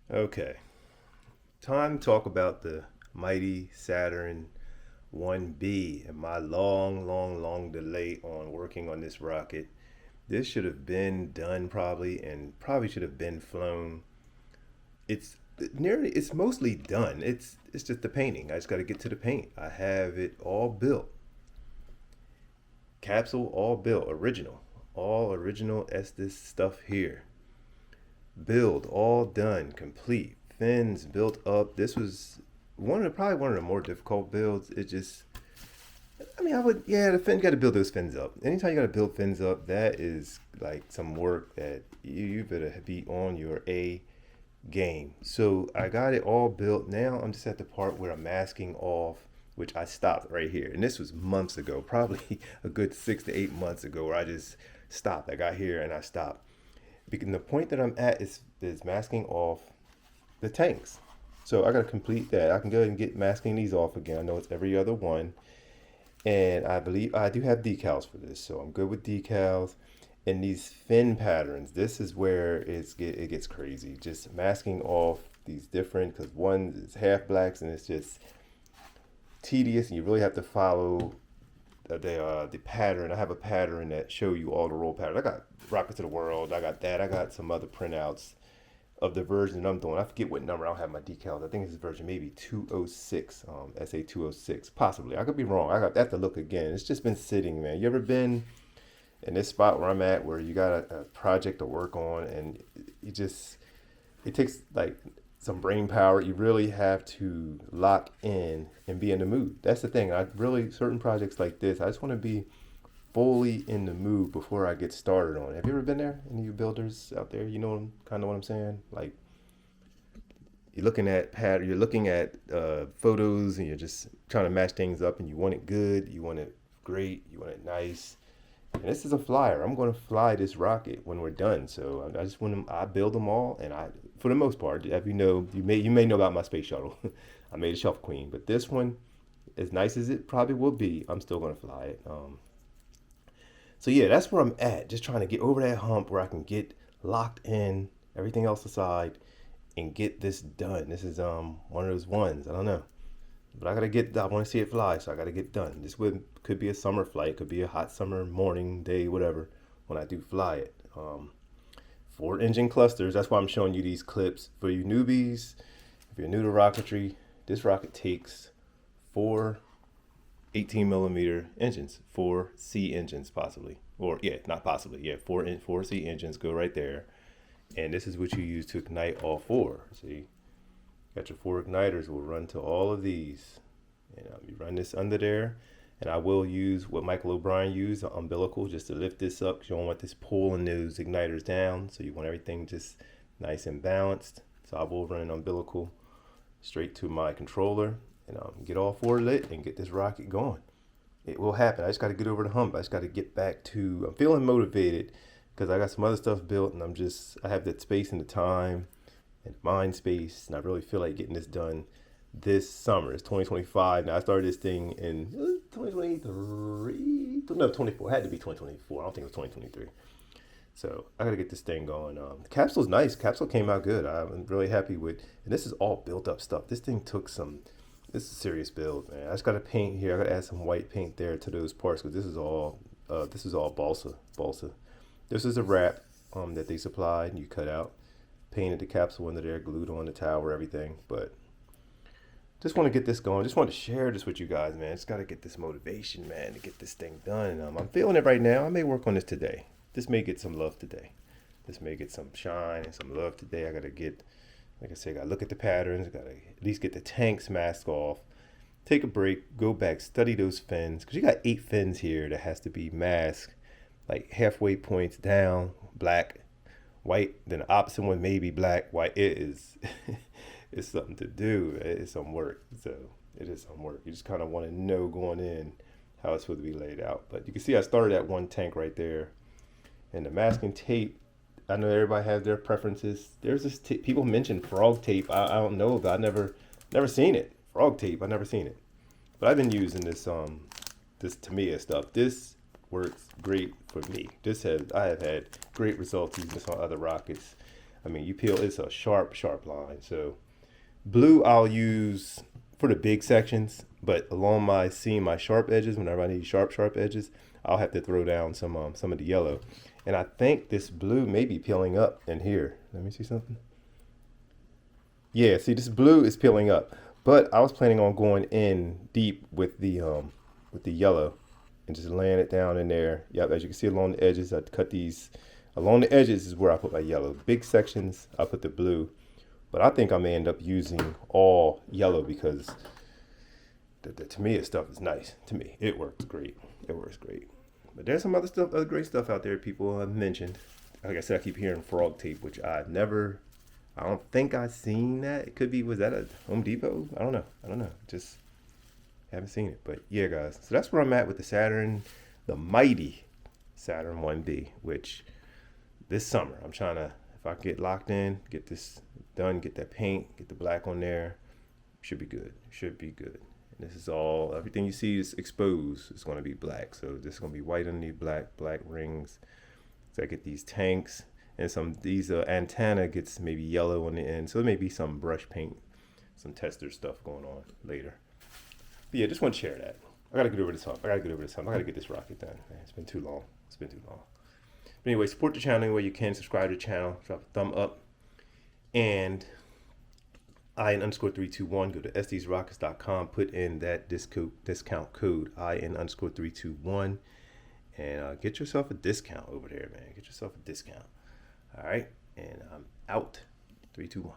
Okay, time to talk about the mighty Saturn 1B and my long delay on working on this rocket. This should have been done probably and probably should have been flown. It's mostly done. It's just the painting. I just got to get to the paint. I have it all built. Capsule all built, original. All original Estes stuff here. Build all done, complete. Fins built up. This was probably one of the more difficult builds. It just, I mean, yeah, the fin got to build those fins up. Anytime you got to build fins up, that is like some work that you better be on your A game. So I got it all built. Now I'm just at the part where I'm masking off, which I stopped right here. And this was months ago, probably a good 6 to 8 months ago, where I just stopped. I got here and I stopped. Because the point that I'm at is masking off the tanks. So I got to complete that. I can go ahead and get masking these off again. I know it's every other one. And I believe I do have decals for this. So I'm good with decals. And these fin patterns, this is where it gets crazy. Just masking off these different, because one is half blacks and it's just tedious. And you really have to follow the pattern. I have a pattern that show you all the roll patterns. I got Rockets of the World. I got that. I got some other printouts of the version that I'm doing. I forget what number. I don't have my decals. I think it's version maybe 206, SA 206, possibly. I could be wrong. I have to look again. It's just been sitting, man. You ever been in this spot where I'm at, where you got a project to work on, and it takes like some brain power. You really have to lock in and be in the mood. That's the thing. Certain projects like this, I just want to be fully in the mood before I get started on it. Have you ever been there? Any of you builders out there, you know kind of what I'm saying? Like, you're looking at photos, and you're just trying to match things up, and you want it good, you want it great, you want it nice. And this is a flyer. I'm going to fly this rocket when we're done. So I just want them. I build them all, and for the most part, if you know, you may know about my space shuttle. I made a Shelf Queen, but this one, as nice as it probably will be, I'm still going to fly it. So yeah, that's where I'm at. Just trying to get over that hump where I can get locked in, everything else aside, and get this done. This is one of those ones. I don't know. But I want to see it fly, so I gotta get done. Could be a summer flight, could be a hot summer morning, day, whatever, when I do fly it. 4 engine clusters, that's why I'm showing you these clips. For you newbies, if you're new to rocketry, this rocket takes 4 18 millimeter engines, 4C engines possibly. Or yeah, not possibly, yeah, 4C engines go right there. And this is what you use to ignite all four, see? Got your 4 igniters will run to all of these. And you run this under there. And I will use what Michael O'Brien used, an umbilical, just to lift this up, because you don't want this pulling those igniters down. So you want everything just nice and balanced. So I will run an umbilical straight to my controller and get all four lit and get this rocket going. It will happen. I just got to get over the hump. I just got to get back to, I'm feeling motivated because I got some other stuff built, and I have that space and the time and mind space, and I really feel like getting this done this summer. It's 2025 now. I started this thing in 2023. No, 24. It had to be 2024. I don't think it was 2023. So I got to get this thing going. The capsule's nice. Capsule came out good. I'm really happy with. And this is all built up stuff. This thing took some. This is a serious build, man. I just got to paint here. I got to add some white paint there to those parts, because this is all. This is all balsa. Balsa. This is a wrap that they supplied. You cut out. Painted the capsule under there, glued on the tower, everything. But just want to get this going. Just want to share this with you guys, man. Just got to get this motivation, man, to get this thing done. I'm feeling it right now. I may work on this today. This may get some love today. This may get some shine and some love today. I got to get, like I said, got to look at the patterns. Got to at least get the tanks masked off. Take a break. Go back. Study those fins. Because you got 8 fins here that has to be masked. Like halfway points down, black, white. Then the opposite one may be black, white. It is... It's something to do. It's some work. So it is some work. You just kind of want to know going in how it's supposed to be laid out. But you can see I started at one tank right there. And the masking tape, I know everybody has their preferences. There's this people mention frog tape. I don't know, but I never seen it. Frog tape, I never seen it. But I've been using this Tamiya stuff. This works great for me. I have had great results using this on other rockets. I mean, you peel, it's a sharp, sharp line. So blue I'll use for the big sections, but along my seam, my sharp edges, whenever I need sharp, sharp edges, I'll have to throw down some of the yellow. And I think this blue may be peeling up in here. Let me see something. Yeah, see, this blue is peeling up, but I was planning on going in deep with the yellow and just laying it down in there. Yep, as you can see along the edges, I cut these along the edges is where I put my yellow. Big sections, I put the blue, but I think I may end up using all yellow because to me, this stuff is nice. To me, it works great. It works great. But there's some other stuff, other great stuff out there people have mentioned. Like I said, I keep hearing frog tape, which I don't think I've seen that. It could be, was that a Home Depot? I don't know. Just haven't seen it. But yeah, guys. So that's where I'm at with the Saturn, the mighty Saturn 1B, which this summer, I'm trying to, if I get locked in, get this done, get that paint, get the black on there, should be good. Should be good. And this is all, everything you see is exposed. It's going to be black. So this is going to be white underneath, black rings. So I get these tanks. And these antenna gets maybe yellow on the end. So there may be some brush paint, some tester stuff going on later. But yeah, just want to share that. I got to get over this hump. I got to get this rocket done. Man, it's been too long. But anyway, support the channel any way you can. Subscribe to the channel. Drop a thumb up. And IN_321. Go to estesrockets.com. Put in that discount code IN_321. And get yourself a discount over there, man. Get yourself a discount. All right, and I'm out. 3, 2, 1.